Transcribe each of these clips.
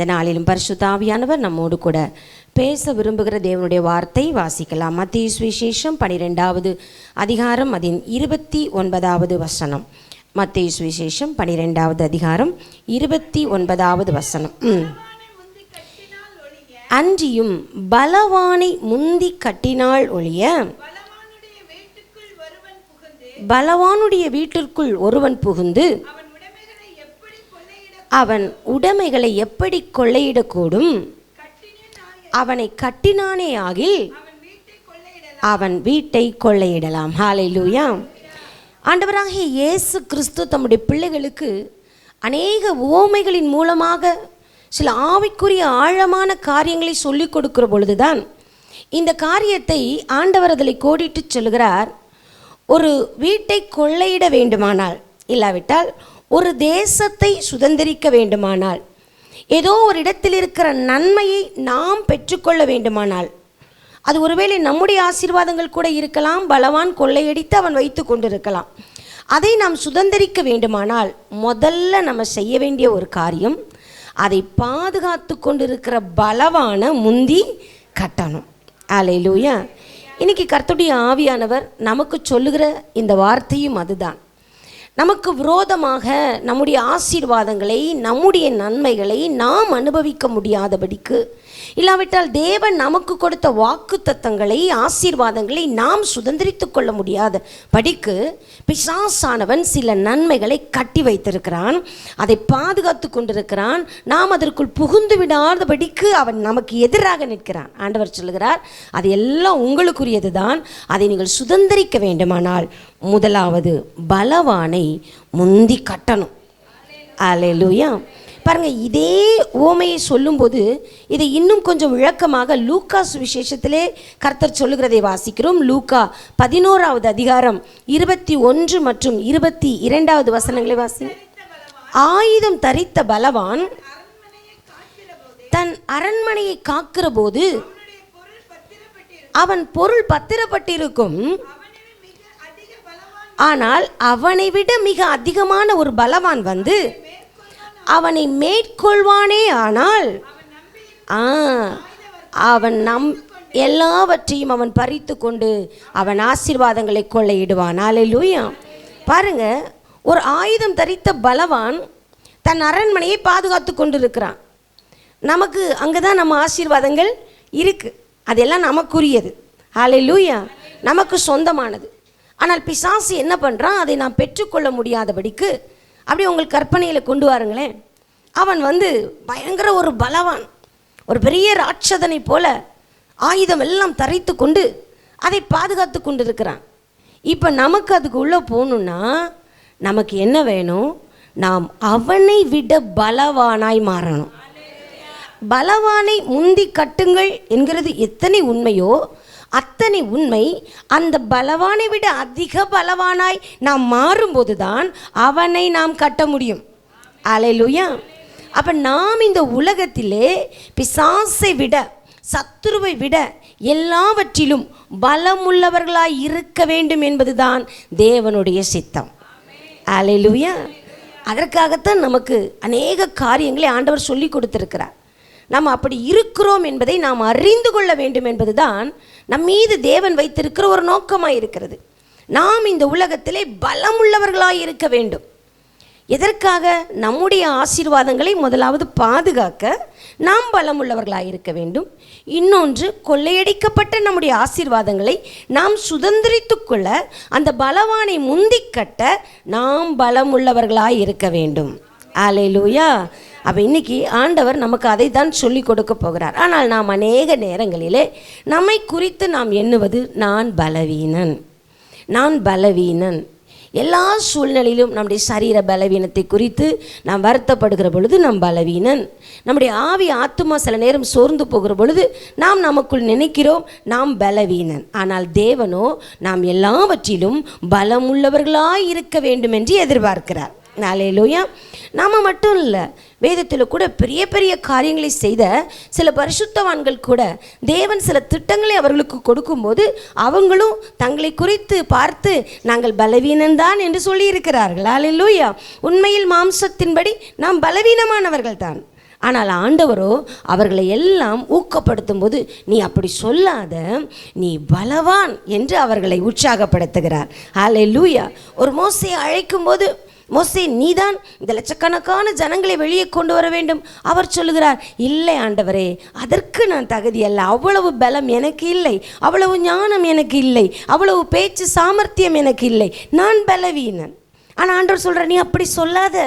இந்த நாளிலும் பரிசுத்த ஆவியானவர் நம்மோடு கூட பேச விரும்புகிற தேவனுடைய வார்த்தை வாசிக்கலாம். மத்தேயு சுவிசேஷம் 12வது அதிகாரம் அதன் 29வது வசனம். மத்தேயு சுவிசேஷம் 12வது அதிகாரம் 29வது வசனம். அன்றியும் பலவானை முந்தி கட்டினாள் ஒழிய பலவானுடைய வீட்டிற்குள் ஒருவன் புகுந்து அவன் உடைமைகளை எப்படி கொள்ளையிடக்கூடும்? அவனை கட்டினானே ஆகில் அவன் வீட்டை கொள்ளையிடலாம். ஹல்லேலூயா. ஆண்டவராகிய இயேசு கிறிஸ்து தம்முடைய பிள்ளைகளுக்கு அநேக உவமைகளின் மூலமாக சில ஆவிக்குரிய ஆழமான காரியங்களை சொல்லிக் கொடுக்கிற பொழுதுதான் இந்த காரியத்தை ஆண்டவர் அதில் கோடிட்டு சொல்கிறார். ஒரு வீட்டை கொள்ளையிட வேண்டுமானால், இல்லாவிட்டால் ஒரு தேசத்தை சுதந்திரிக்க வேண்டுமானால், ஏதோ ஒரு இடத்தில் இருக்கிற நன்மையை நாம் பெற்றுக்கொள்ள வேண்டுமானால், அது ஒருவேளை நம்முடைய ஆசீர்வாதங்கள் கூட இருக்கலாம். பலவான் கொள்ளையடித்து அவன் வைத்து கொண்டிருக்கலாம். அதை நாம் சுதந்திரிக்க வேண்டுமானால் முதல்ல நம்ம செய்ய வேண்டிய ஒரு காரியம், அதை பாதுகாத்து கொண்டிருக்கிற பலவான முந்தி கட்டணும். அல்லேலூயா. இன்னைக்கு கர்த்தருடைய ஆவியானவர் நமக்கு சொல்லுகிற இந்த வார்த்தையும் அதுதான். நமக்கு விரோதமாக நம்முடைய ஆசீர்வாதங்களை, நம்முடைய நன்மைகளை நாம் அனுபவிக்க முடியாதபடிக்கு, இல்லாவிட்டால் தேவன் நமக்கு கொடுத்த வாக்கு தத்தங்களை, ஆசீர்வாதங்களை நாம் சுதந்திரித்து கொள்ள முடியாத படிக்கு பிசாசானவன் சில நன்மைகளை கட்டி வைத்திருக்கிறான். அதை பாதுகாத்து கொண்டிருக்கிறான். நாம் அதற்குள் புகுந்து விடாதபடிக்கு அவன் நமக்கு எதிராக நிற்கிறான். ஆண்டவர் சொல்லுகிறார், அது எல்லாம் உங்களுக்குரியது தான். அதை நீங்கள் சுதந்திரிக்க வேண்டுமானால் முதலாவது பலவானை முந்தி கட்டணும். அல்லேலூயா. பாருங்க, இதே உவமையை சொல்லும்போது இதை இன்னும் கொஞ்சம் விளக்கமாக லூக்கா சுவிசேஷத்திலே கர்த்தர் சொல்லுகிறதை வாசிக்கிறோம். லூக்கா 11வது அதிகாரம் 21 மற்றும் 22வது வசனங்களை வாசி. ஆயுதம் தரித்த பலவான் தன் அரண்மனையை காக்கிற போது அவன் பொருள் பத்திரப்பட்டிருக்கும். ஆனால் அவனை விட மிக அதிகமான ஒரு பலவான் வந்து அவனை மேற்கொள்வானே. ஆனால் அவன் எல்லாவற்றையும் அவன் பறித்து கொண்டு அவன் ஆசீர்வாதங்களை கொள்ளையிடுவான். அல்லேலூயா. பாருங்க, ஒரு ஆயுதம் தரித்த பலவான் தன் அரண்மனையை பாதுகாத்து கொண்டு இருக்கிறான். நமக்கு அங்கதான் நம்ம ஆசீர்வாதங்கள் இருக்கு. அதெல்லாம் நமக்குரியது. அல்லேலூயா. நமக்கு சொந்தமானது. ஆனால் பிசாசு என்ன பண்ணுறான்? அதை நாம் பெற்றுக்கொள்ள முடியாதபடிக்கு அப்படி உங்கள் கற்பனையில் கொண்டு வாருங்களேன். அவன் வந்து பயங்கர ஒரு பலவான், ஒரு பெரிய ராட்சதனை போல ஆயுதம் எல்லாம் தரித்து கொண்டு அதை பாதுகாத்து கொண்டு இருக்கிறான். இப்போ நமக்கு அதுக்கு உள்ளே போகணுன்னா நமக்கு என்ன வேணும்? நாம் அவனை விட பலவானாய் மாறணும். பலவானை முந்தி கட்டுங்கள் என்கிறது எத்தனை உண்மையோ அத்தனை உண்மை அந்த பலவானை விட அதிக பலவானாய் நாம் மாறும்போது தான் அவனை நாம் கட்ட முடியும். அல்லேலூயா. அப்போ நாம் இந்த உலகத்திலே பிசாசை விட, சத்துருவை விட எல்லாவற்றிலும் பலமுள்ளவர்களாய் இருக்க வேண்டும் என்பதுதான் தேவனுடைய சித்தம். அல்லேலூயா. அதற்காகத்தான் நமக்கு அநேக காரியங்களை ஆண்டவர் சொல்லி கொடுத்திருக்கிறார். நாம் அப்படி இருக்கிறோம் என்பதை நாம் அறிந்து கொள்ள வேண்டும் என்பதுதான் நம் மீது தேவன் வைத்திருக்கிற ஒரு நோக்கமாக இருக்கிறது. நாம் இந்த உலகத்திலே பலமுள்ளவர்களாக இருக்க வேண்டும். எதற்காக? நம்முடைய ஆசீர்வாதங்களை முதலாவது பாதுகாக்க நாம் பலமுள்ளவர்களாக இருக்க வேண்டும். இன்னொன்று, கொள்ளையடிக்கப்பட்ட நம்முடைய ஆசீர்வாதங்களை நாம் சுதந்திரித்து கொள்ள, அந்த பலவானை முந்தி கட்ட நாம் பலமுள்ளவர்களாக இருக்க வேண்டும். அல்லேலூயா. அப்போ இன்றைக்கி ஆண்டவர் நமக்கு அதை தான் சொல்லி கொடுக்க போகிறார். ஆனால் நாம் அநேக நேரங்களிலே நம்மை குறித்து நாம் எண்ணுவது, நான் பலவீனன், நான் பலவீனன். எல்லா சூழ்நிலையிலும் நம்முடைய சரீர பலவீனத்தை குறித்து நாம் வருத்தப்படுகிற பொழுது நாம் பலவீனன். நம்முடைய ஆவி ஆத்துமா சில நேரம் சோர்ந்து போகிற பொழுது நாம் நமக்குள் நினைக்கிறோம் நாம் பலவீனன். ஆனால் தேவனோ நாம் எல்லாவற்றிலும் பலமுள்ளவர்களாய் இருக்க வேண்டும் என்று எதிர்பார்க்கிறார். அல்லேலூயா. நாம் மட்டும் இல்லை, வேதத்தில் கூட பெரிய பெரிய காரியங்களை செய்த சில பரிசுத்தவான்கள் கூட தேவன் சில திட்டங்களை அவர்களுக்கு கொடுக்கும்போது அவங்களும் தங்களை குறித்து பார்த்து நாங்கள் பலவீனன்தான் என்று சொல்லி இருக்கிறார்கள். அல்லேலூயா. உண்மையில் மாம்சத்தின்படி நாம் பலவீனமானவர்கள் தான். ஆனால் ஆண்டவரோ அவர்களை எல்லாம் ஊக்கப்படுத்தும் போது, நீ அப்படி சொல்லாத, நீ பலவான் என்று அவர்களை உற்சாகப்படுத்துகிறார். ஹல்லேலூயா. ஒரு மோசேயை அழைக்கும் போது, மோசே நீதான் இந்த லட்சக்கணக்கான ஜனங்களை வெளியே கொண்டு வர வேண்டும். அவர் சொல்லுகிறார், இல்லை ஆண்டவரே, அதற்கு நான் தகுதி அல்ல, அவ்வளவு பலம் எனக்கு இல்லை, அவ்வளவு ஞானம் எனக்கு இல்லை, அவ்வளவு பேச்சு சாமர்த்தியம் எனக்கு இல்லை, நான் பலவீனன். ஆனால் ஆண்டவர் சொல்கிறார், நீ அப்படி சொல்லாத,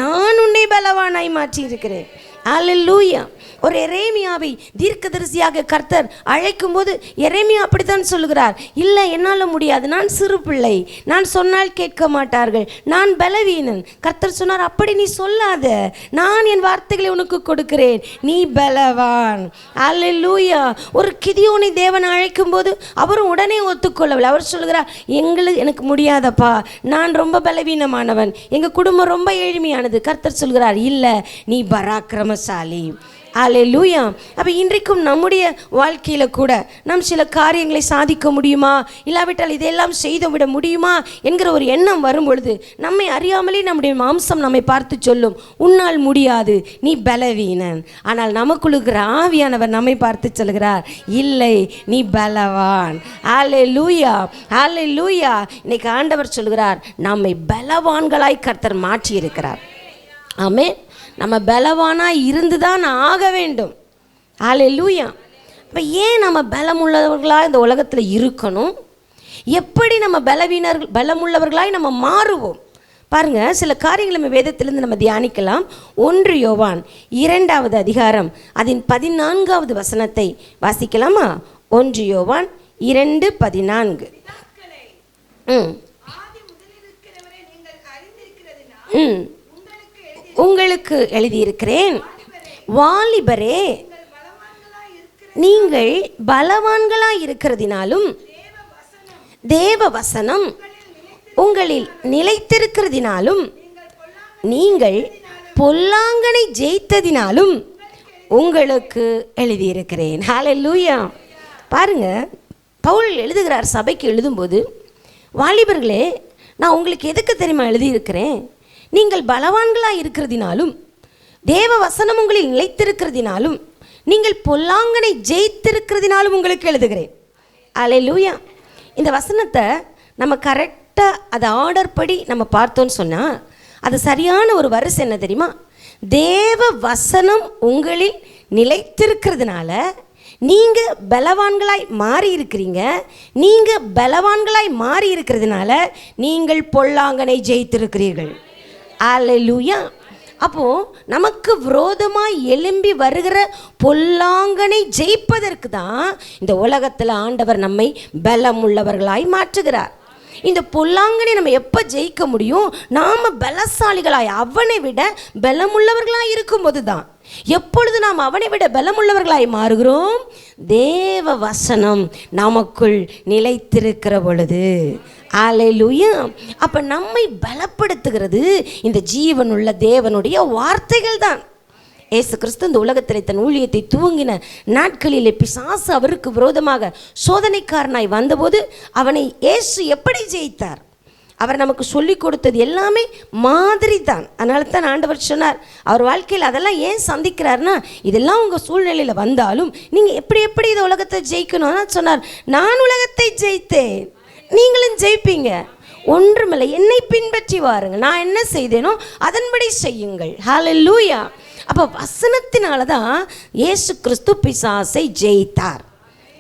நான் உன்னை பலவானாய் மாற்றி இருக்கிறேன். அல்லேலூயா. ஒரு எரேமியாவை தீர்க்கதரிசியாக கர்த்தர் அழைக்கும் போது எரேமியா அப்படித்தான் சொல்லுகிறார், இல்லை என்னால் முடியாது, நான் சிறு பிள்ளை, நான் சொன்னால் கேட்க மாட்டார்கள், நான் பலவீனன். கர்த்தர் சொன்னார், அப்படி நீ சொல்லாத, நான் என் வார்த்தைகளை உனக்கு கொடுக்கிறேன், நீ பலவான். அல்லேலூயா. ஒரு கிதியோனை தேவன் அழைக்கும் போது அவரும் உடனே ஒத்துக்கொள்ளவில்லை. அவர் சொல்லுகிறார், எனக்கு முடியாதப்பா, நான் ரொம்ப பலவீனமானவன், எங்கள் குடும்பம் ரொம்ப ஏழ்மையானது. கர்த்தர் சொல்கிறார், இல்லை, நீ பராக்கிரமசாலி. அல்லேலூயா. அப்போ இன்றைக்கும் நம்முடைய வாழ்க்கையில் கூட நாம் சில காரியங்களை சாதிக்க முடியுமா, இல்லாவிட்டால் இதையெல்லாம் செய்து விட முடியுமா என்கிற ஒரு எண்ணம் வரும் பொழுது நம்மை அறியாமலே நம்முடைய மாம்சம் நம்மை பார்த்து சொல்லும், உன்னால் முடியாது, நீ பலவீனன். ஆனால் நமக்குள்ளுக்கிற ஆவியானவர் நம்மை பார்த்து சொல்கிறார், இல்லை, நீ பலவான். அல்லேலூயா, அல்லேலூயா. இன்னைக்கு ஆண்டவர் சொல்கிறார், நம்மை பலவான்களாய் கர்த்தர் மாற்றி இருக்கிறார். ஆமென். நம்ம பலவானாக இருந்து தான் ஆக வேண்டும். அல்லேலூயா. இப்போ ஏன் நம்ம பலமுள்ளவர்களாக இந்த உலகத்தில் இருக்கணும்? எப்படி நம்ம பலமுள்ளவர்களாய் நம்ம மாறுவோம்? பாருங்கள், சில காரியங்களை நம்ம வேதத்திலிருந்து நம்ம தியானிக்கலாம். 1 யோவான் 2வது அதிகாரம் அதன் 14வது வசனத்தை வாசிக்கலாமா? 1 யோவான் 2:14. உங்களுக்கு எழுதியிருக்கிறேன், வாலிபரே, நீங்கள் பலவான்களாய் இருக்கிறதினாலும் தேவ வசனம் உங்களில் நிலைத்திருக்கிறதினாலும் நீங்கள் பொல்லாங்கனை ஜெயித்ததினாலும் உங்களுக்கு எழுதியிருக்கிறேன். ஹல்லேலூயா. பாருங்க, பவுல் எழுதுகிறார் சபைக்கு எழுதும்போது, வாலிபர்களே, நான் உங்களுக்கு எதுக்கு தெரியுமா எழுதியிருக்கிறேன்? நீங்கள் பலவான்களாக இருக்கிறதினாலும் தேவ வசனம் உங்களில் நிலைத்திருக்கிறதினாலும் நீங்கள் பொல்லாங்கனை ஜெயித்திருக்கிறதினாலும் உங்களுக்கு எழுதுகிறேன். அல்லேலூயா. இந்த வசனத்தை நம்ம கரெக்டாக அதை ஆர்டர் படி நம்ம பார்த்தோன்னு சொன்னால் அது சரியான ஒரு வரிசை என்ன தெரியுமா? தேவ வசனம் உங்களில் நிலைத்திருக்கிறதுனால நீங்கள் பலவான்களாய் மாறி இருக்கிறீங்க. நீங்கள் பலவான்களாய் மாறி இருக்கிறதுனால நீங்கள் பொல்லாங்கனை ஜெயித்திருக்கிறீர்கள். அல்லேலூயா. அப்போது நமக்கு விரோதமாய் எழும்பி வருகிற பொல்லாங்கனை ஜெயிப்பதற்கு தான் இந்த உலகத்தில் ஆண்டவர் நம்மை பலமுள்ளவர்களாய் மாற்றுகிறார். இந்த பொல்லாங்கனை நம்ம எப்போ ஜெயிக்க முடியும்? நாம் பலசாலிகளாய், அவனை விட பலமுள்ளவர்களாய் இருக்கும்போது தான். எப்பொழுது நாம் அவனை விட பலமுள்ளவர்களாய் மாறுகிறோம்? தேவ வசனம் நமக்குள் நிலைத்திருக்கிற பொழுது. அல்லேலூயா. அப்போ நம்மை பலப்படுத்துகிறது இந்த ஜீவனுள்ள தேவனுடைய வார்த்தைகள் தான். இயேசு கிறிஸ்து இந்த உலகத்தில் தன் ஊழியத்தை துவங்கின நாட்களிலே பிசாசு அவருக்கு விரோதமாக சோதனைக்காரனாய் வந்தபோது அவனை இயேசு எப்படி ஜெயித்தார்? அவர் நமக்கு சொல்லி கொடுத்தது எல்லாமே மாதிரி தான். அதனால தான் ஆண்டவர் சொன்னார், அவர் வாழ்க்கையில் அதெல்லாம் ஏன் சந்திக்கிறாருன்னா, இதெல்லாம் உங்கள் சூழ்நிலையில் வந்தாலும் நீங்கள் எப்படி இந்த உலகத்தை ஜெயிக்கணும்னா சொன்னார், நான் உலகத்தை ஜெயித்தேன், நீங்களும் ஜெயிப்பீங்க. ஒன்றுமில்லை, என்னை பின்பற்றி வாருங்கள், நான் என்ன செய்தேனோ அதன்படி செய்யுங்கள். ஹல்லேலூயா. அப்போ வசனத்தினால தான் இயேசு கிறிஸ்து பிசாசை ஜெயித்தார்.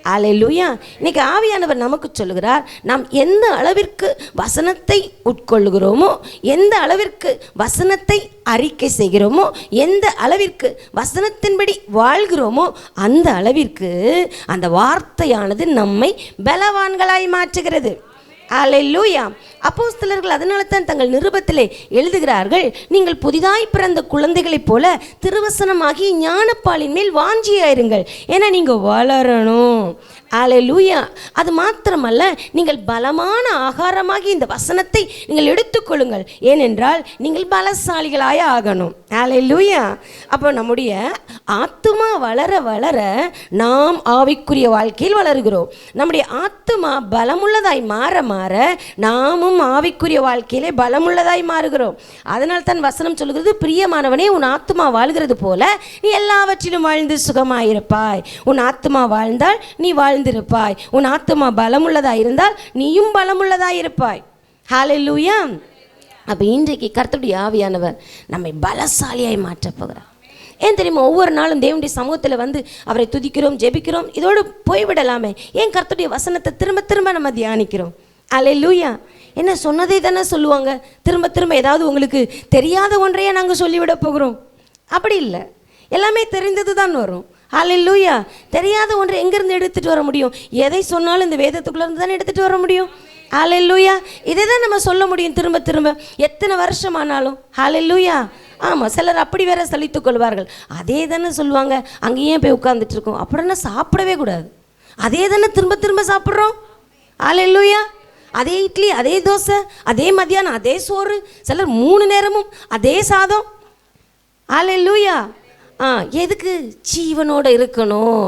அல்லேலூயா. இன்னைக்கு ஆவியானவர் நமக்கு சொல்லுகிறார், நாம் எந்த அளவிற்கு வசனத்தை உட்கொள்ளுகிறோமோ, எந்த அளவிற்கு வசனத்தை அறிக்கை செய்கிறோமோ, எந்த அளவிற்கு வசனத்தின்படி வாழ்கிறோமோ, அந்த அளவிற்கு அந்த வார்த்தையானது நம்மை பலவான்களாய் மாற்றுகிறது. அல்லேலூயா. அப்போஸ்தலர்கள் அதனால தான் தங்கள் நிருபத்திலே எழுதுகிறார்கள், நீங்கள் புதிதாய் பிறந்த குழந்தைகளைப் போல திருவசனமாகி ஞானப்பாலின் மேல் வாஞ்சியாயிருங்கள். ஏன்னா நீங்கள் வளரணும். அல்லேலூயா. அது மாத்திரமல்ல, நீங்கள் பலமான ஆகாரமாகி இந்த வசனத்தை நீங்கள் எடுத்துக்கொள்ளுங்கள், ஏனென்றால் நீங்கள் பலசாலிகளாய் ஆகணும். அல்லேலூயா. அப்போ நம்முடைய ஆத்துமா வளர வளர நாம் ஆவிக்குரிய வாழ்க்கையில் வளருகிறோம். நம்முடைய ஆத்துமா பலமுள்ளதாய் மாற மாற நாமும் ஆவிக்குரிய வாழ்க்கையிலே பலமுள்ளதாய் மாறுகிறோம். அதனால் தான் வசனம் சொல்கிறது, பிரியமானவனே, உன் ஆத்துமா வாழ்கிறது போல நீ எல்லாவற்றிலும் வாழ்ந்து சுகமாயிருப்பாய். உன் ஆத்துமா வாழ்ந்தால் நீ வாழ்ந்திருப்பாய். உன் ஆத்துமா பலமுள்ளதாய் இருந்தால் நீயும் பலமுள்ளதாய் இருப்பாய். ஹல்லேலூயா. அப்போ இன்றைக்கு கர்த்தருடைய ஆவியானவர் நம்மை பலசாலியாய் மாற்றப் போகிறார். ஏன் தெரியுமா? ஒவ்வொரு நாளும் தேவனுடைய சமூகத்தில் வந்து அவரை துதிக்கிறோம், ஜெபிக்கிறோம், இதோடு போய்விடலாமே. ஏன் கர்த்தருடைய வசனத்தை திரும்ப திரும்ப நம்ம தியானிக்கிறோம்? அல்லேலூயா. என்ன சொன்னதை தானே சொல்லுவாங்க. திரும்ப திரும்ப ஏதாவது உங்களுக்கு தெரியாத ஒன்றையே நாங்கள் சொல்லிவிட போகிறோம்? அப்படி இல்லை, எல்லாமே தெரிந்தது தான் வரும். அல்லேலூயா. தெரியாத ஒன்றை எங்கேருந்து எடுத்துகிட்டு வர முடியும்? எதை சொன்னாலும் இந்த வேதத்துக்குள்ளேருந்து தானே எடுத்துகிட்டு வர முடியும். அல்லேலூயா. இதை தான் நம்ம சொல்ல முடியும் திரும்ப திரும்ப, எத்தனை வருஷம் ஆனாலும். அல்லேலூயா. ஆமாம், சிலர் அப்படி வேற சலித்து கொள்வார்கள். அதே தானே சொல்லுவாங்க, அங்கேயே போய் உட்காந்துட்டு இருக்கோம், அப்படின்னா சாப்பிடவே கூடாது. அதே தானே திரும்ப திரும்ப சாப்பிட்றோம். அல்லேலூயா. அதே இட்லி, அதே தோசை, அதே மத்தியானம் அதே சோறு, சிலர் 3 நேரமும் அதே சாதம். அல்லேலூயா. எதுக்கு? ஜீவனோடு இருக்கணும்,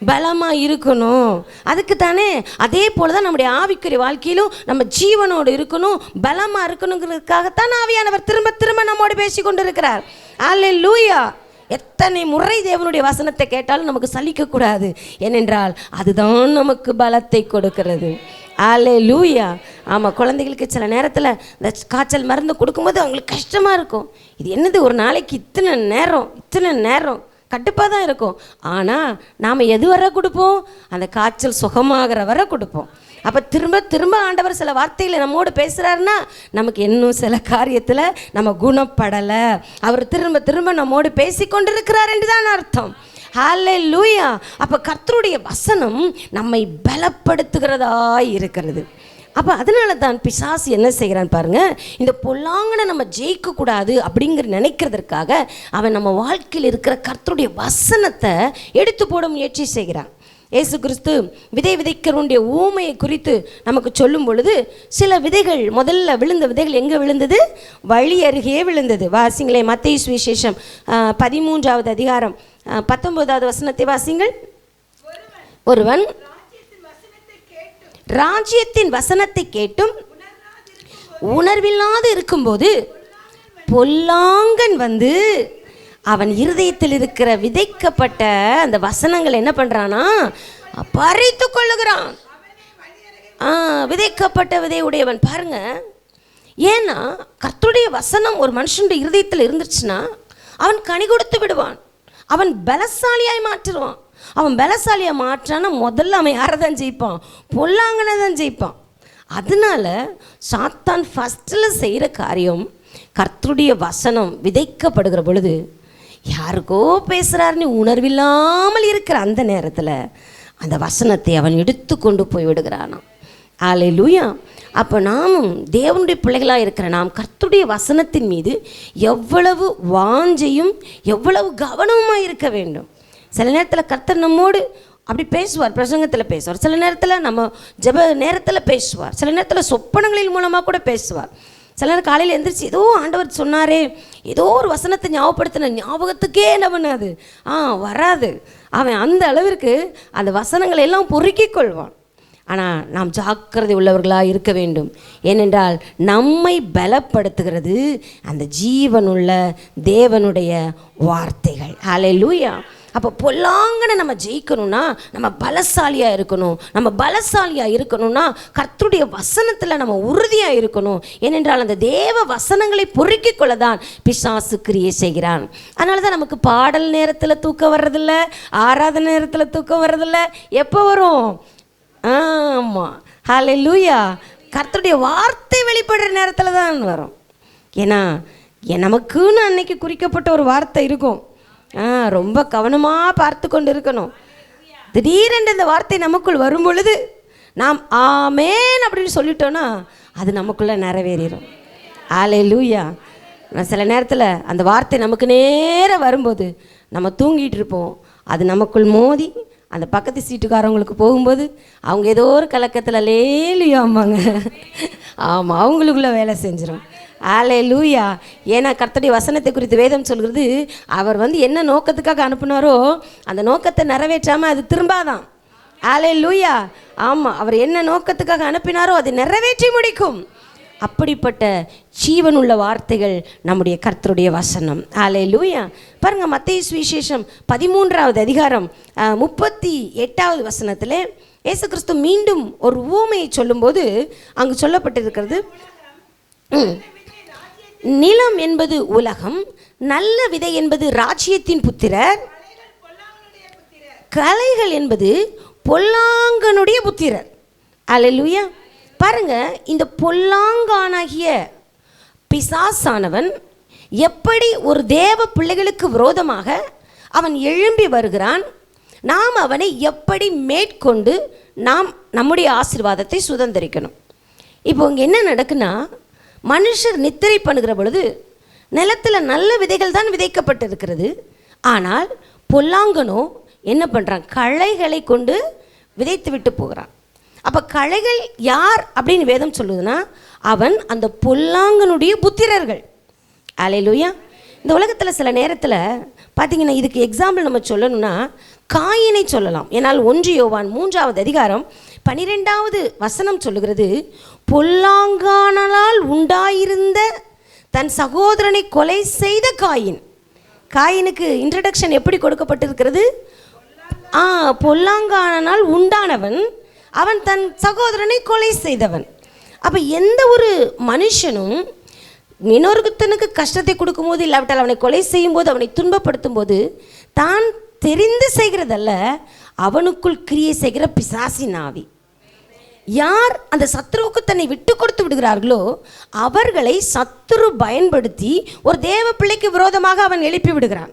பலமாக இருக்கணும். அதுக்கு தானே. அதே போல் தான் நம்முடைய ஆவிக்குரிய வாழ்க்கையிலும் நம்ம ஜீவனோடு இருக்கணும், பலமாக இருக்கணுங்கிறதுக்காகத்தான் ஆவியானவர் திரும்ப திரும்ப நம்மோடு பேசி கொண்டு இருக்கிறார். அல்லேலூயா. எத்தனை முறை தேவனுடைய வசனத்தை கேட்டாலும் நமக்கு சலிக்கக்கூடாது, ஏனென்றால் அதுதான் நமக்கு பலத்தை கொடுக்கிறது. அல்லேலூயா. ஆமாம், குழந்தைகளுக்கு சில நேரத்தில் இந்த காய்ச்சல் மருந்து கொடுக்கும்போது அவங்களுக்கு கஷ்டமாக இருக்கும். இது என்னது, ஒரு நாளைக்கு இத்தனை நேரம் கட்டுப்பாக தான் இருக்கும். ஆனால் நாம் எது வர கொடுப்போம்? அந்த காய்ச்சல் சுகமாகிற வர கொடுப்போம். அப்போ திரும்ப திரும்ப ஆண்டவர் சில வார்த்தைகளை நம்மோடு பேசுகிறாருன்னா நமக்கு இன்னும் சில காரியத்தில் நம்ம குணப்படலை. அவர் திரும்ப திரும்ப நம்மோடு பேசி கொண்டிருக்கிறார் என்று தான் அர்த்தம். ஹல்லேலூயா. அப்போ கர்த்தருடைய வசனம் நம்மை பலப்படுத்துகிறதா இருக்கிறது. அப்போ அதனால தான் பிசாசு என்ன செய்கிறான்னு பாருங்கள், இந்த பொல்லாங்கனை நம்ம ஜெயிக்கக்கூடாது அப்படிங்கிற நினைக்கிறதுக்காக அவன் நம்ம வாழ்க்கையில் இருக்கிற கர்த்தருடைய வசனத்தை எடுத்து போட முயற்சி செய்கிறான். இயேசு கிறிஸ்து விதை விதைக்கிறவனுடைய ஊமையை குறித்து நமக்கு சொல்லும் பொழுது, சில விதைகள், முதல்ல விழுந்த விதைகள் எங்கே விழுந்தது? வழி அருகே விழுந்தது. வாசிங்களே, மத்தேயு சுவிசேஷம் 13வது அதிகாரம் 19வது வசனத்தை வாசிங்கள். ஒருவன் ராஜ்யத்தின் வசனத்தை கேட்டும் உணர்வில்லாது இருக்கும்போது பொல்லாங்கன் வந்து அவன் இருதயத்தில் இருக்கிற விதைக்கப்பட்ட அந்த வசனங்கள் என்ன பண்ணுறானா? பறித்து கொள்ளுகிறான். விதைக்கப்பட்ட விதை உடையவன் பாருங்க. ஏன்னா கர்த்தருடைய வசனம் ஒரு மனுஷனுடைய இருதயத்தில் இருந்துச்சுன்னா அவன் கனி கொடுத்து விடுவான், அவன் பலசாலியாய் மாற்றுவான். அவன் பலசாலியாக மாற்றானா முதல்ல அவன் யாரை தான் ஜெயிப்பான்? பொல்லாங்கனை தான் ஜெயிப்பான். அதனால சாத்தான் ஃபஸ்ட்டில் செய்கிற காரியம், கர்த்தருடைய வசனம் விதைக்கப்படுகிற பொழுது யாருக்கோ பேசுகிறாருன்னு உணர்வில்லாமல் இருக்கிற அந்த நேரத்தில் அந்த வசனத்தை அவன் எடுத்து கொண்டு போய் விடுகிறானாம். அல்லேலூயா. அப்போ நாமும் தேவனுடைய பிள்ளைகளாக இருக்கிற நாம் கர்த்தருடைய வசனத்தின் மீது எவ்வளவு வாஞ்சையும் எவ்வளவு கவனமாக இருக்க வேண்டும். சில நேரத்தில் கர்த்தர் நம்மோடு அப்படி பேசுவார், பிரசங்கத்தில் பேசுவார். சில நேரத்தில் நம்ம ஜெப நேரத்தில் பேசுவார். சில நேரத்தில் சொப்பனங்களின் மூலமாக கூட பேசுவார். சில நேரம் காலையில் எழுந்திரிச்சு ஏதோ ஆண்டவர் சொன்னாரே, ஏதோ ஒரு வசனத்தை ஞாபகப்படுத்தின ஞாபகத்துக்கே என்ன பண்ணாது, வராது. அவன் அந்த அளவிற்கு அந்த வசனங்களை எல்லாம் பொறுக்கிக் கொள்வான். ஆனால் நாம் ஜாக்கிரதை உள்ளவர்களாக இருக்க வேண்டும். ஏனென்றால் நம்மை பலப்படுத்துகிறது அந்த ஜீவனுள்ள தேவனுடைய வார்த்தைகள். அல்லேலூயா. அப்போ பொல்லாங்கனை நம்ம ஜெயிக்கணும்னா நம்ம பலசாலியாக இருக்கணும். நம்ம பலசாலியாக இருக்கணும்னா கர்த்தருடைய வசனத்தில் நம்ம உறுதியாக இருக்கணும். ஏனென்றால் அந்த தேவ வசனங்களை பொறுக்கிக் கொள்ள தான் பிசாசு கிரியை செய்கிறான். அதனால தான் நமக்கு பாடல் நேரத்தில் தூக்கம் வர்றதில்ல, ஆராதனை நேரத்தில் தூக்கம் வர்றதில்ல. எப்போ வரும்? ஆமாம், ஹல்லேலூயா. கர்த்தருடைய வார்த்தை வெளிப்படுற நேரத்தில் தான் வரும். ஏன்னா நமக்குன்னு அன்னைக்கு குறிக்கப்பட்ட ஒரு வார்த்தை இருக்கும். ரொம்ப கவனமாக பார்த்து கொண்டு இருக்கணும். திடீரென்று இந்த வார்த்தை நமக்குள் வரும் பொழுது நாம் ஆமேன் அப்படின்னு சொல்லிட்டோன்னா அது நமக்குள்ளே நிறைவேறிடும். அல்லேலூயா. சில நேரத்தில் அந்த வார்த்தை நமக்கு நேராக வரும்போது நம்ம தூங்கிட்டு இருப்போம், அது நமக்குள் மோதி அந்த பக்கத்து சீட்டுக்காரவங்களுக்கு போகும்போது அவங்க ஏதோ ஒரு கலக்கத்தில் லேலியாம்பாங்க. ஆமாம், அவங்களுக்குள்ள வேலை செஞ்சிடும். அல்லேலூயா. ஏன்னா கர்த்தருடைய வசனத்தை குறித்து வேதம் சொல்கிறது, அவர் என்ன நோக்கத்துக்காக அனுப்புனாரோ அந்த நோக்கத்தை நிறைவேற்றாமல் அது திரும்பாதான். அல்லேலூயா. ஆமாம், அவர் என்ன நோக்கத்துக்காக அனுப்பினாரோ அதை நிறைவேற்றி முடிக்கும். அப்படிப்பட்ட ஜீவனுள்ள வார்த்தைகள் நம்முடைய கர்த்தருடைய வசனம். அல்லேலூயா. பாருங்க, மத்தேயு சுவிசேஷம் 13வது அதிகாரம் 38வது வசனத்தில் இயேசு கிறிஸ்து மீண்டும் ஒரு ஊமையை சொல்லும்போது அங்கு சொல்லப்பட்டிருக்கிறது, நிலம் என்பது உலகம், நல்ல விதை என்பது ராஜ்யத்தின் புத்திரர், களைகள் என்பது பொல்லாங்கனுடைய புத்திரர். அல்லேலூயா. பாருங்க, இந்த பொல்லாங்கானாகிய பிசாசானவன் எப்படி ஒரு தேவ பிள்ளைகளுக்கு விரோதமாக அவன் எழும்பி வருகிறான், நாம் அவனை எப்படி மேற்கொண்டு நாம் நம்முடைய ஆசீர்வாதத்தை சுதந்திரிக்கணும். இப்போ இங்கே என்ன நடக்குன்னா, மனுஷர் நித்திரை பண்ணுகிற பொழுது நிலத்தில் நல்ல விதைகள் தான் விதைக்கப்பட்டிருக்கிறது. ஆனால் பொல்லாங்கனோ என்ன பண்ணுறான், களைகளை கொண்டு விதைத்து விட்டு போகிறான். அப்போ களைகள் யார் அப்படின்னு வேதம் சொல்லுதுன்னா, அவன் அந்த பொல்லாங்கனுடைய புத்திரர்கள். அல்லேலூயா. இந்த உலகத்தில் சில நேரத்தில் பார்த்தீங்கன்னா, இதுக்கு எக்ஸாம்பிள் நம்ம சொல்லணும்னா காயினை சொல்லலாம். ஏன்னால் 1 யோவான் 3வது அதிகாரம் 12வது வசனம் சொல்லுகிறது, பொல்லாங்கானால் உண்டாயிருந்த தன் சகோதரனை கொலை செய்த காயின். காயினுக்கு இன்ட்ரடக்ஷன் எப்படி கொடுக்கப்பட்டிருக்கிறது? பொல்லாங்கானால் உண்டானவன், அவன் தன் சகோதரனை கொலை செய்தவன். அப்போ எந்த ஒரு மனுஷனும் இன்னொருத்தனுக்கு கஷ்டத்தை கொடுக்கும்போது, இல்லாவிட்டால் அவனை கொலை செய்யும் போது, அவனை துன்பப்படுத்தும் போது தான் தெரிந்து செய்கிறதல்ல, அவனுக்குள் கிரியை செய்கிற பிசாசின் ஆவி. யார் அந்த சத்துருவுக்கு தன்னை விட்டு கொடுத்து விடுகிறார்களோ அவர்களை சத்துரு பயன்படுத்தி ஒரு தேவ பிள்ளைக்கு விரோதமாக அவன் எழுப்பி விடுகிறான்.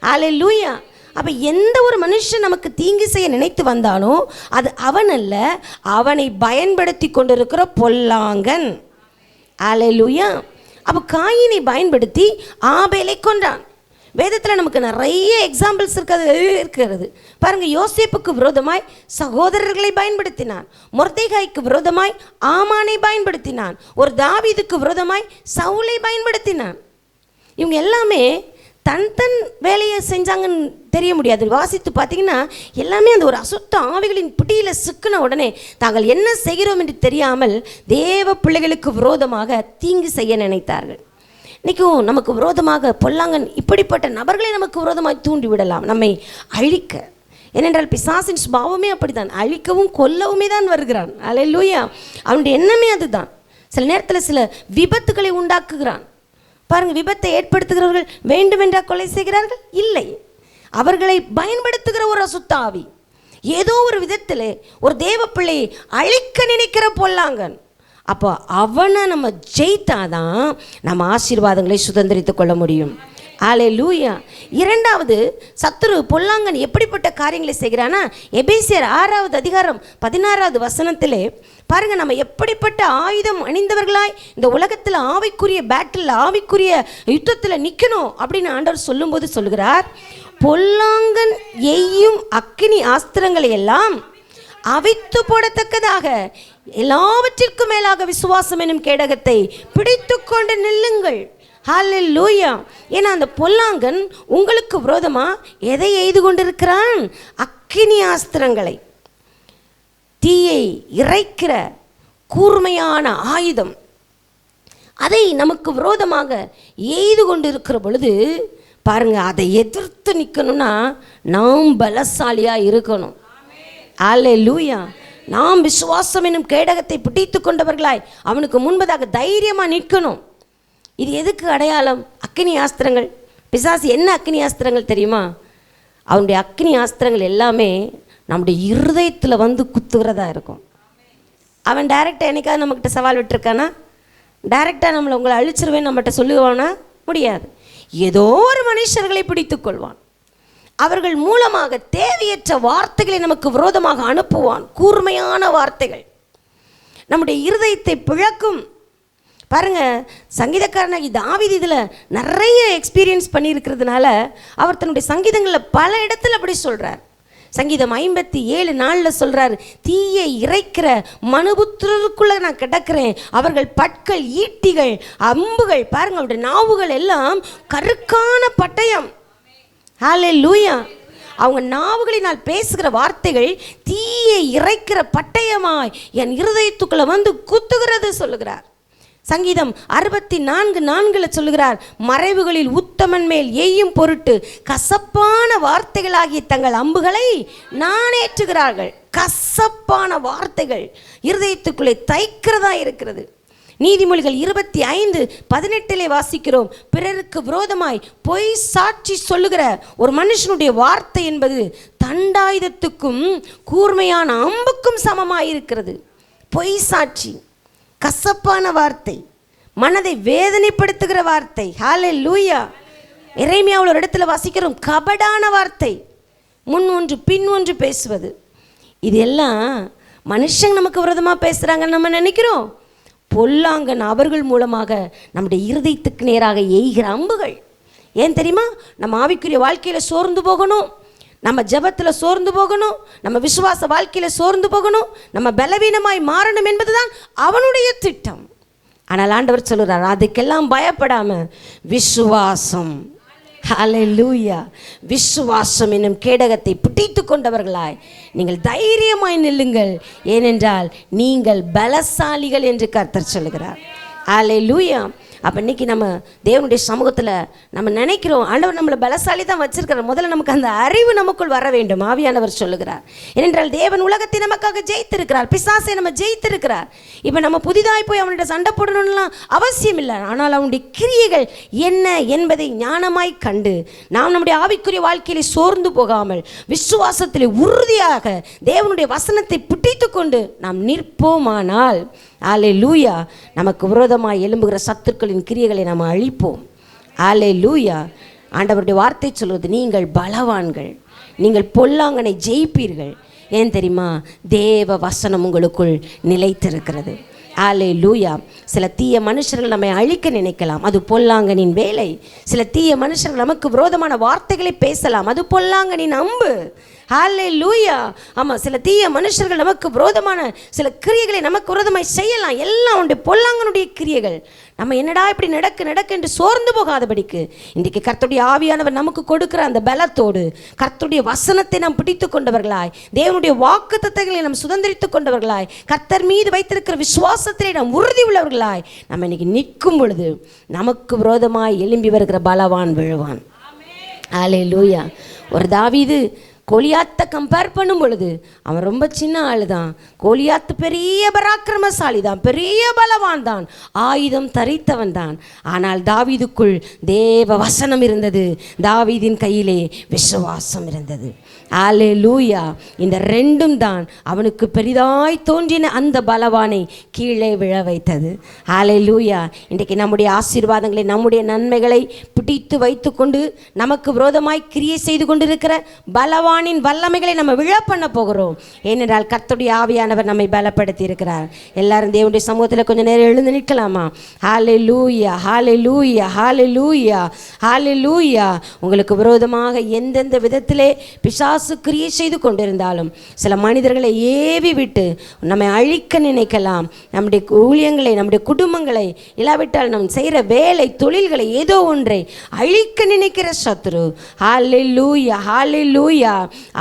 அல்லேலூயா. அப்போ எந்த ஒரு மனுஷன் நமக்கு தீங்கு செய்ய நினைத்து வந்தானோ அது அவன் அல்ல, அவனை பயன்படுத்தி கொண்டிருக்கிற பொல்லாங்கன். அல்லேலூயா. அப்போ காயினை பயன்படுத்தி ஆபேலை கொன்றான். வேதத்தில் நமக்கு நிறைய எக்ஸாம்பிள்ஸ் இருக்கிறது. பாருங்கள், யோசேப்புக்கு விரோதமாய் சகோதரர்களை பயன்படுத்தினான், மொர்தெகாய்க்கு விரோதமாய் ஆமானை பயன்படுத்தினான், ஒரு தாவீதுக்கு விரோதமாய் சவுலை பயன்படுத்தினான். இவங்க எல்லாமே தன் தன் வேலையை செஞ்சாங்கன்னு தெரிய முடியாது. வாசித்து பார்த்தீங்கன்னா எல்லாமே அந்த ஒரு அசுத்த ஆவிகளின் பிடியில் சிக்கின உடனே தாங்கள் என்ன செய்கிறோம் என்று தெரியாமல் தேவ பிள்ளைகளுக்கு விரோதமாக தீங்கு செய்ய நினைத்தார்கள். இன்றைக்கும் நமக்கு விரோதமாக பொல்லாங்கன் இப்படிப்பட்ட நபர்களை நமக்கு விரோதமாக தூண்டி விடலாம், நம்மை அழிக்க. ஏனென்றால் பிசாசின் சுபாவமே அப்படித்தான், அழிக்கவும் கொல்லவுமே தான் வருகிறான். அல்லேலூயா. அவனுடைய எண்ணமே அதுதான். சில நேரத்தில் சில விபத்துக்களை உண்டாக்குகிறான். பாருங்கள், விபத்தை ஏற்படுத்துகிறவர்கள் வேண்டுமென்றா கொலை செய்கிறார்கள்? இல்லை, அவர்களை பயன்படுத்துகிற ஒரு அசுத்த ஆவி. ஏதோ ஒரு விதத்தில் ஒரு தேவ பிள்ளையை அழிக்க நினைக்கிற பொல்லாங்கன். அப்போ அவனை நம்ம ஜெயித்தாதான் நம்ம ஆசீர்வாதங்களை சுதந்திரித்து கொள்ள முடியும். அல்லேலூயா. இரண்டாவது, சத்துரு பொல்லாங்கன் எப்படிப்பட்ட காரியங்களை செய்கிறான்னா, எபேசியர் 6வது அதிகாரம் 16வது வசனத்திலே பாருங்கள், நம்ம எப்படிப்பட்ட ஆயுதம் அணிந்தவர்களாய் இந்த உலகத்தில் ஆவிக்குரிய பேட்டில், ஆவிக்குரிய யுத்தத்தில் நிற்கணும் அப்படின்னு ஆண்டவர் சொல்லும்போது சொல்லுகிறார், பொல்லாங்கன் எய்யும் அக்கினி ஆஸ்திரங்களை எல்லாம் அவித்து போடத்தக்கதாக எல்லாவற்றிற்கும் மேலாக விசுவாசம் எனும் கேடகத்தை பிடித்து கொண்டு நில்லுங்கள். ஹல்லேலூயா. ஏன்னா அந்த பொல்லாங்கன் உங்களுக்கு விரோதமா எதை எய்து கொண்டிருக்கிறான்? அக்கினி ஆஸ்திரங்களை, தீயை இறைக்கிற கூர்மையான ஆயுதம். அதை நமக்கு விரோதமாக எய்து கொண்டு இருக்கிற பொழுது பாருங்க, அதை எதிர்த்து நிற்கணும்னா நாம் பலசாலியாக இருக்கணும். அல்லேலூயா. நாம் விசுவாசம் என்னும் கேடகத்தை பிடித்து கொண்டவர்களாய் அவனுக்கு முன்பதாக தைரியமாக நிற்கணும். இது எதுக்கு அடையாளம்? அக்கினி ஆஸ்திரங்கள். பிசாசு என்ன அக்கினி ஆஸ்திரங்கள் தெரியுமா? அவனுடைய அக்கினி ஆஸ்திரங்கள் எல்லாமே நம்முடைய இருதயத்தில் குத்துகிறதா இருக்கும். அவன் டைரெக்டாக என்னைக்காவது நம்மக்கிட்ட சவால் விட்டுருக்கானா? டைரெக்டாக நம்மளை உங்களை அழிச்சிருவேன்னு நம்மகிட்ட சொல்லுவானா? முடியாது. ஏதோ ஒரு மனுஷர்களை பிடித்து கொள்வான். அவர்கள் மூலமாக தேவையற்ற வார்த்தைகளை நமக்கு விரோதமாக அனுப்புவான். கூர்மையான வார்த்தைகள் நம்முடைய இருதயத்தை பிளக்கும். பாருங்க, சங்கீதக்காரனாகி தாவீது இதில் நிறைய எக்ஸ்பீரியன்ஸ் பண்ணியிருக்கிறதுனால அவர் தன்னுடைய சங்கீதங்களில் பல இடத்துல அப்படி சொல்கிறார். சங்கீதம் 57:4 சொல்றாரு, தீயை இறைக்கிற மனுபுத்திரருக்குள்ள நான் கிடக்கிறேன். அவர்கள் பற்கள், ஈட்டிகள், அம்புகள், பாருங்க அவருடைய நாவுகள் எல்லாம் கருக்கான பட்டயம். ஹல்லேலூயா. அவங்க நாவுகளினால் பேசுகிற வார்த்தைகள் தீயை இறைக்கிற பட்டயமாய் என் இருதயத்துக்குள்ள வந்து குத்துகிறது சொல்லுகிறார். சங்கீதம் 64:4 சொல்லுகிறார், மறைவுகளில் உத்தமன் மேல் எய்யும் பொருட்டு கசப்பான வார்த்தைகளாகிய தங்கள் அம்புகளை நாணேற்றுகிறார்கள். கசப்பான வார்த்தைகள் இருதயத்துக்குள்ளே தைக்கிறதா இருக்கிறது. நீதிமொழிகள் 25:18 வாசிக்கிறோம், பிறருக்கு விரோதமாய் பொய் சாட்சி சொல்லுகிற ஒரு மனுஷனுடைய வார்த்தை என்பது தண்டாயுதத்துக்கும் கூர்மையான அம்புக்கும் சமமாயிருக்கிறது. பொய் சாட்சி, கசப்பான வார்த்தை, மனதை வேதனைப்படுத்துகிற வார்த்தை. ஹல்லேலூயா. எரேமியாவில் ஒரு இடத்துல வாசிக்கிறோம், கபடான வார்த்தை, முன் ஒன்று பின் ஒன்று பேசுவது. இது எல்லாம் மனுஷங்க நமக்கு விரோதமாக பேசுகிறாங்கன்னு நம்ம நினைக்கிறோம். பொல்லாங்கன் அவர்கள் மூலமாக நம்முடைய இருதயத்துக்கு நேராக எய்கிற அம்புகள். ஏன் தெரியுமா? நம்ம ஆவிக்குரிய வாழ்க்கையில் சோர்ந்து போகணும், நம்ம ஜெபத்தில் சோர்ந்து போகணும், நம்ம விசுவாச வாழ்க்கையில் சோர்ந்து போகணும், நம்ம பலவீனமாய் மாறணும் என்பதுதான் அவனுடைய திட்டம். ஆனால் ஆண்டவர் சொல்கிறார், அதுக்கெல்லாம் பயப்படாம விசுவாசம், ஹல்லேலூயா, விசுவாசம் என்னும் கேடகத்தை பிடித்து கொண்டவர்களாய் நீங்கள் தைரியமாய் நில்லுங்கள், ஏனென்றால் நீங்கள் பலசாலிகள் என்று கர்த்தர் சொல்லுகிறார். ஹல்லேலூயா. அப்போ இன்றைக்கி நம்ம தேவனுடைய சமூகத்தில் நம்ம நினைக்கிறோம், ஆண்டவர் நம்மளை பலசாலி தான் வச்சிருக்கிறார். முதல்ல நமக்கு அந்த அறிவு நமக்குள் வர வேண்டும். ஆவியானவர் சொல்லுகிறார், ஏனென்றால் தேவன் உலகத்தை நமக்காக ஜெயித்திருக்கிறார், பிசாசை நம்ம ஜெயித்திருக்கிறார். இப்போ நம்ம புதிதாய் போய் அவனுடைய சண்டை போடணும்லாம் அவசியம் இல்லை. ஆனால் அவனுடைய கிரியைகள் என்ன என்பதை ஞானமாய் கண்டு நாம் நம்முடைய ஆவிக்குரிய வாழ்க்கையிலே சோர்ந்து போகாமல் விசுவாசத்தில் உறுதியாக தேவனுடைய வசனத்தை பிடித்து கொண்டு நாம் நிற்போமானால், ஹல்லேலூயா, நமக்கு விரோதமாய் எழும்புகிற சத்துருக்களின் கிரியைகளை நாம் அழிப்போம். ஹல்லேலூயா. ஆண்டவருடைய வார்த்தை சொல்வது, நீங்கள் பலவான்கள், நீங்கள் பொல்லாங்கனை ஜெயிப்பீர்கள். ஏன் தெரியுமா? தேவ வசனம் உங்களுக்குள் நிலைத்திருக்கிறது. ஹல்லேலூயா. சில தீய மனுஷர்கள் நம்மை அழிக்க நினைக்கலாம், அது பொல்லாங்கனின் வேலை. சில தீய மனுஷர்கள் நமக்கு விரோதமான வார்த்தைகளை பேசலாம், அது பொல்லாங்கனின் அம்பு. ஹல்லேலூயா. ஆமாம், சில தீய மனுஷர்கள் நமக்கு விரோதமான சில கிரியைகளை நமக்கு விரோதமாய் செய்யலாம், எல்லாம் உண்டு பொல்லாங்கனுடைய கிரியைகள். நம்ம என்னடா இப்படி நடக்கு என்று சோர்ந்து போகாதபடிக்கு இன்றைக்கு கர்த்தருடைய ஆவியானவர் நமக்கு கொடுக்கிற அந்த பலத்தோடு கர்த்தருடைய வசனத்தை நாம் பிடித்து கொண்டவர்களாய், தேவனுடைய வாக்குத்தத்தங்களை நாம் சுதந்திரித்து கொண்டவர்களாய், கர்த்தர் மீது வைத்திருக்கிற விசுவாசத்திலே நாம் உறுதி உள்ளவர்களாய் நம்ம இன்னைக்கு நிற்கும் பொழுது நமக்கு விரோதமாய் எழும்பி வருகிற பலவான் விழுவான். ஹல்லேலூயா. ஒரு தாவீது கோலியாத்தை கம்பேர் பண்ணும் பொழுது அவன் ரொம்ப சின்ன ஆள் தான். கோலியாத்து பெரிய பராக்கிரமசாலி தான், பெரிய பலவான் தான், ஆயுதம் தரித்தவன் தான். ஆனால் தாவீதுக்குள் தேவ வசனம் இருந்தது, தாவீதின் கையிலே விசுவாசம் இருந்தது. ஹல்லேலூயா. இந்த ரெண்டும் தான் அவனுக்கு பெரிதாய் தோன்றின அந்த பலவானை கீழே விழ வைத்தது. ஹல்லேலூயா. இன்றைக்கு நம்முடைய ஆசீர்வாதங்களை, நம்முடைய நன்மைகளை பிடித்து வைத்து கொண்டு நமக்கு விரோதமாய் கிரியை செய்து கொண்டிருக்கிற பலவானின் வல்லமைகளை நம்ம விழ பண்ண போகிறோம். ஏனென்றால் கர்த்தருடைய ஆவியானவர் நம்மை பலப்படுத்தி இருக்கிறார். எல்லாரும் தேவனுடைய சமூகத்தில் கொஞ்சம் நேரம் எழுந்து நிற்கலாமா? ஹல்லேலூயா, ஹல்லேலூயா, ஹல்லேலூயா, ஹல்லேலூயா. உங்களுக்கு விரோதமாக எந்தெந்த விதத்திலே பிசாசு கிரியை செய்து கொண்டிருந்தாலும், சில மனிதர்களை ஏவி விட்டு நம்மை அழிக்க நினைக்கலாம், நம்முடைய ஊழியங்களை, நம்முடைய குடும்பங்களை, இல்லாவிட்டால் நம் செய்கிற வேலை தொழில்களை, ஏதோ ஒன்றை அழிக்க நினைக்கிற சத்துரு, ஹல்லேலூயா, ஹல்லேலூயா,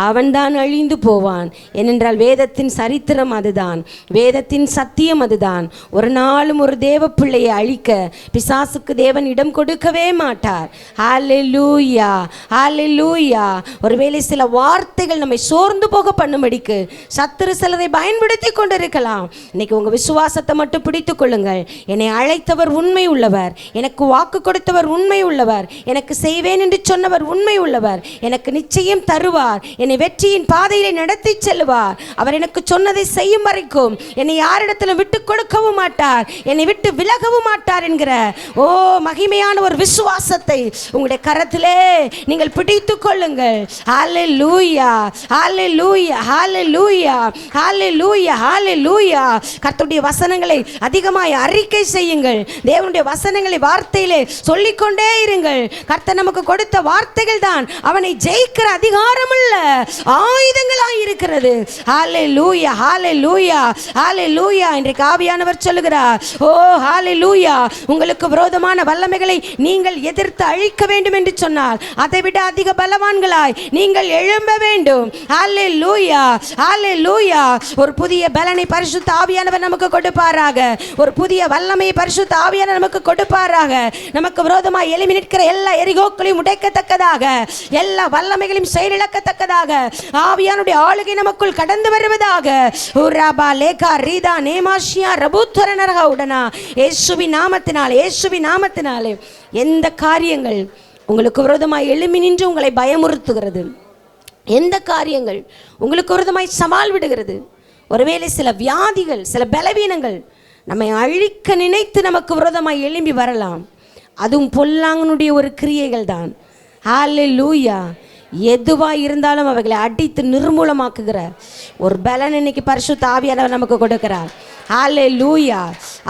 அவன்தான் அழிந்து போவான். ஏனென்றால் வேதத்தின் சரித்திரம் அதுதான், வேதத்தின் சத்தியம் அதுதான். ஒரு நாளும் ஒரு தேவ பிள்ளையை அழிக்க பிசாசுக்கு தேவன் இடம் கொடுக்கவே மாட்டார். ஹல்லேலூயா, ஹல்லேலூயா. ஒருவேளை சில வார்த்தைகள் நம்மை சோர்ந்து போக பண்ணும்படிக்கு சத்துரு சிலரை பயன்படுத்தி கொண்டிருக்கலாம். இன்னைக்கு உங்க விசுவாசத்தை மட்டும் பிடித்துக் கொள்ளுங்கள். என்னை அழைத்தவர் உண்மை உள்ளவர், எனக்கு வாக்கு கொடுத்தவர் உண்மை உள்ளவர், எனக்கு செய்வேன் என்று சொன்னவர் உண்மை உள்ளவர், எனக்கு நிச்சயம் தருவார், என்னை வெற்றியின் பாதையிலே நடத்தி செல்வார், அவர் எனக்கு சொன்னதை செய்யும் வரைக்கும் என்னை யாரிடத்திலும் விட்டு கொடுக்கவும் மாட்டார், என்னை விட்டு விலகவும் மாட்டார் என்கிற ஓ மகிமையான ஒரு விசுவாசத்தை உங்களுடைய கரத்திலே நீங்கள் பிடித்துக் கொள்ளுங்கள். ஹல்லேலூயா, ஹல்லேலூயா, ஹல்லேலூயா, ஹல்லேலூயா, ஹல்லேலூயா. கர்த்தருடைய வசனங்களை அதிகமாய் அறிக்கை செய்யுங்கள். தேவனுடைய வசனங்களை வார்த்தையிலே சொல்லிக்கொண்டே இருங்கள். கர்த்தர் நமக்கு கொடுத்த வார்த்தைகள் தான் அவனை ஜெயிக்கிற அதிகாரமுள்ள நல்ல ஆயுதங்களாய் இருக்கிறது. ஹல்லேலூயா, ஹல்லேலூயா, ஹல்லேலூயா. இன்றைக்கு ஆவியானவர் சொல்லுகிறார், ஓ ஹல்லேலூயா, உங்களுக்கு விரோதமான வல்லமைகளை நீங்கள் எதிர்த்து அழிக்க வேண்டும் என்று சொன்னால் அதைவிட அதிக பலவான்களாய் நீங்கள் எழும்ப வேண்டும். ஹல்லேலூயா, ஹல்லேலூயா. ஒரு புதிய பலனை பரிசுத்த ஆவியானவர் நமக்கு கொடுப்பாராக. ஒரு புதிய வல்லமையை பரிசுத்த ஆவியானவர் நமக்கு கொடுப்பாராக. நமக்கு விரோதமாய் எழும்பி நிற்கிற எல்லா எரிகோக்களையும் உடைக்கத்தக்கதாக, எல்லா வல்லமைகளையும் செயலிழக்கத்தக்கதாக ஆவியானுடைய ஆளுகை நமக்குள் கடந்து வருவதாக. உராபா லேகா ரீதா நேமாஷியா ரபூத்வர நரக உடனா இயேசுவின் நாமத்தினாலே, இயேசுவின் நாமத்தினாலே எந்த காரியங்கள் உங்களுக்கு விரோதமாய் எழும்பி நின்று உங்களை பயமுறுத்துகிறது, எந்த காரியங்கள் உங்களுக்கு விரோதமாய் சவால் விடுகிறது, ஒருவேளை சில வியாதிகள், சில பலவீனங்கள் நம்மை அழிக்க நினைத்து நமக்கு விரோதமாய் எழும்பி வரலாம். அதுவும் பொல்லாங்கனுடைய ஒரு கிரியைகள் தான். ஹல்லேலூயா. எதுவாக இருந்தாலும் அவைகளை அடித்து நிர்மூலமாக்குகிற ஒரு பலன் இன்னைக்கு பரிசுத்த ஆவியானவர் நமக்கு கொடுக்கிறார். ஹல்லேலூயா,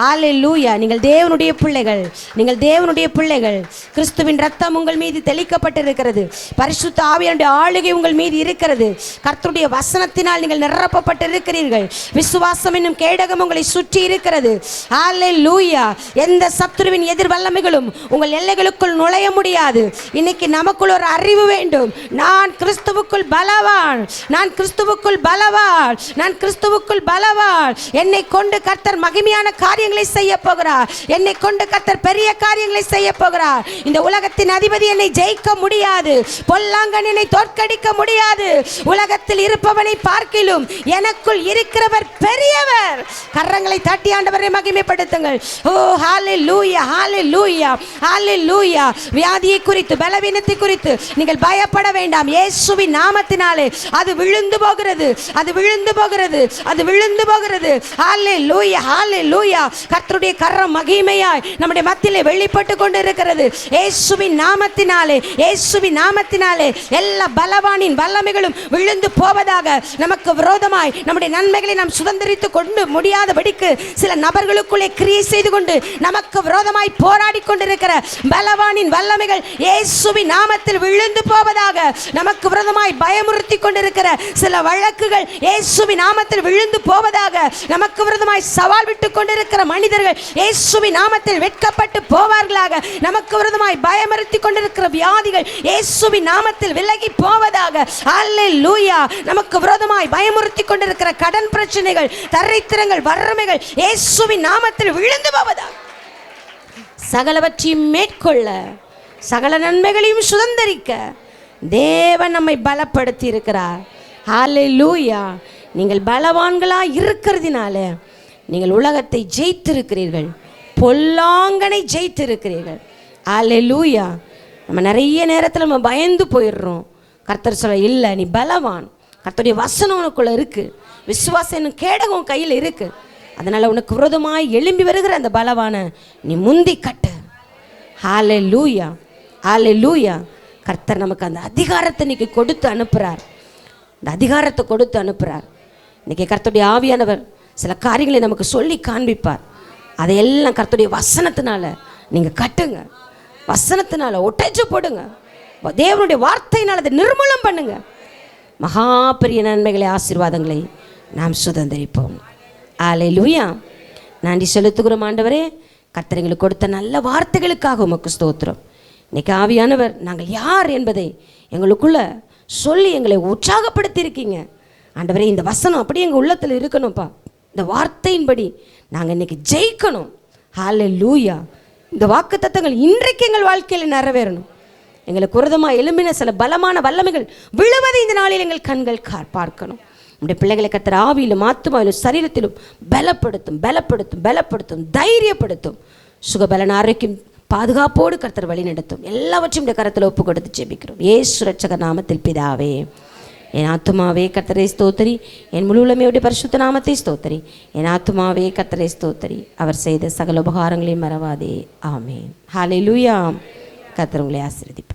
ஹல்லேலூயா. நீங்கள் தேவனுடைய பிள்ளைகள், நீங்கள் தேவனுடைய பிள்ளைகள். கிறிஸ்துவின் ரத்தம் உங்கள் மீது தெளிக்கப்பட்டிருக்கிறது. பரிசுத்த ஆவியானுடைய ஆளுகை உங்கள் மீது இருக்கிறது. கர்த்தருடைய வசனத்தினால் நீங்கள் நிரப்பப்பட்டிருக்கிறீர்கள். விசுவாசம் என்னும் கேடகம் உங்களை சுற்றி இருக்கிறது. ஹல்லேலூயா. எந்த சத்துருவின் எதிர் வல்லமைகளும் உங்கள் எல்லைகளுக்குள் நுழைய முடியாது. இன்னைக்கு நமக்குள் ஒரு அறிவு வேண்டும். நான் கிறிஸ்துவுக்குள் பலவான், நான் கிறிஸ்துவுக்குள் பலவான், நான் கிறிஸ்துவுக்குள் பலவான். என்னை கொண்டு கர்த்தர் மகிமையான காரியங்களை செய்ய போகிறார். என்னை கொண்டு கர்த்தர் பெரிய காரியங்களை செய்ய போகிறார். இந்த உலகத்தின் அதிபதி என்னை ஜெயிக்க முடியாது. பொல்லாங்கன் என்னை தோற்கடிக்க முடியாது. உலகத்தில் இருப்பவனை பார்க்கிலும் எனக்குள் இருக்கிறவர் பெரியவர். கரங்களை தட்டி ஆண்டவரை மகிமைப்படுத்துங்கள். ஓ ஹல்லேலூயா, ஹல்லேலூயா, ஹல்லேலூயா. வியாதியை குறித்து, பலவீனத்தை குறித்து நீங்கள் பயப்பட வேண்டாம். இயேசுவின் நாமத்தினாலே அது விழுந்து போகிறது, அது விழுந்து போகிறது, அது விழுந்து போகிறது. ஹல்லேலூயா, ஹல்லேலூயா. கர்த்தருடைய கரம் மகிமையாய் நம்முடைய மத்தியிலே வெளிப்பட்டு கொண்டு இருக்கிறது. இயேசுவின் நாமத்தினாலே, இயேசுவின் நாமத்தினாலே எல்லா பலவானின் வல்லமைகளும் விழுந்து போவதாக. நமக்கு விரோதமாய் நம்முடைய நன்மைகளை நாம் சுதந்திரித்து கொண்டு முடியாதபடிக்கு சில நபர்களுக்குள்ளே கிரியை செய்து கொண்டு நமக்கு விரோதமாய் போராடி கொண்டிருக்கிற பலவானின் வல்லமைகள் இயேசுவின் நாமத்தில் விழுந்து போவதாக. நமக்கு விரோதமாய் பயமுறுத்தி கொண்டிருக்கிற சில வழக்குகள் இயேசுவின் நாமத்தில் விழுந்து போவதாக. நமக்கு விரோதமாய் சவால் விட்டு கொண்டிருக்கிற மனிதர்கள் இயேசுவின் நாமத்தில் வெட்கப்பட்டு போவார்களாக. நமக்கு விரோதமாய் பயமுறுத்தி கொண்டிருக்கிற வியாதிகள் இயேசுவின் நாமத்தில் விலகி போவதாக. ஹல்லேலூயா. நமக்கு விரோதமாய் பயமுறுத்தி கொண்டிருக்கிற கடன் பிரச்சனைகள், தரித்திரங்கள், வறுமைகள் இயேசுவின் நாமத்தில் விழுந்து போவதாக. சகலவற்றையும் மேற்கொள்ள, சகல நன்மைகளையும் சுதந்தரிக்க தேவன் நம்மை பலப்படுத்தி இருக்கிறார். ஹல்லேலூயா. நீங்கள் பலவான்களாக இருக்கிறதுனால நீங்கள் உலகத்தை ஜெயித்திருக்கிறீர்கள், பொல்லாங்கனை ஜெயித்திருக்கிறீர்கள். ஹல்லேலூயா. நம்ம நிறைய நேரத்தில் நம்ம பயந்து போயிடுறோம். கர்த்தர் சொல்ல, இல்லை நீ பலவான், கர்த்தருடைய வசனம் உனக்குள்ள இருக்கு, விசுவாசம் என்னும் கேடகம் கையில் இருக்கு. அதனால உனக்கு விரோதமாய் எழும்பி வருகிற அந்த பலவான நீ முந்தி கட்டு. ஹல்லேலூயா, ஹல்லேலூயா. கர்த்தர் நமக்கு அந்த அதிகாரத்தை இன்னைக்கு கொடுத்து அனுப்புகிறார். அந்த அதிகாரத்தை கொடுத்து அனுப்புகிறார். இன்றைக்கி கர்த்தருடைய ஆவியானவர் சில காரியங்களை நமக்கு சொல்லி காண்பிப்பார். அதையெல்லாம் கர்த்தருடைய வசனத்தினால நீங்கள் கட்டுங்க, வசனத்தினால ஒட்டச்சு போடுங்க, தேவனுடைய வார்த்தையினால் அதை நிர்மூலம் பண்ணுங்க. மகா பெரிய நன்மைகளை, ஆசீர்வாதங்களை நாம் சுதந்திரிப்போம். ஹல்லேலூயா. நன்றி செலுத்துகிறோம் ஆண்டவரே. கர்த்தர் எங்களுக்கு கொடுத்த நல்ல வார்த்தைகளுக்காக உமக்கு ஸ்தோத்திரம். இன்னைக்கு ஆவியானவர் நாங்கள் யார் என்பதை எங்களுக்குள்ள சொல்லி எங்களை உற்சாகப்படுத்தியிருக்கீங்க ஆண்டவரே. இந்த வசனம் அப்படியே எங்கள் உள்ளத்தில் இருக்கணும்ப்பா. இந்த வார்த்தையின்படி நாங்கள் இன்னைக்கு ஜெயிக்கணும். ஹல்லேலூயா. இந்த வாக்குத்தத்தங்கள் இன்றைக்கு எங்கள் வாழ்க்கையில் நிறைவேறணும். எங்களுக்கு விரோதமாக எழும்பின சில பலமான வல்லமைகள் விழுவதை இந்த நாளில் எங்கள் கண்கள் பார்க்கணும். நம்முடைய பிள்ளைகளை கர்த்தர் ஆவியிலும் ஆத்துமாவிலும் சரீரத்திலும் பலப்படுத்தும், பலப்படுத்தும், பலப்படுத்தும், தைரியப்படுத்தும். சுகபலன், ஆரோக்கியம், பாதுகாப்போடு கர்த்தர் வழி நடத்தும். எல்லாவற்றையும் இந்த கரத்தில் ஒப்பு கொடுத்து ஜெபிக்கிறோம். இயேசு ரட்சகர் நாமத்தில் பிதாவே. என் ஆத்துமாவே கர்த்தரை ஸ்தோத்திரி, என் முழு உலமையோட பரிசுத்த நாமத்தை ஸ்தோத்திரி. என் ஆத்துமாவே கர்த்தரை ஸ்தோத்திரி, அவர் செய்த சகல உபகாரங்களையும் மறவாதே. ஆமென். ஹல்லேலூயா. கர்த்தர் உங்களை ஆசீர்வதிப்பார்.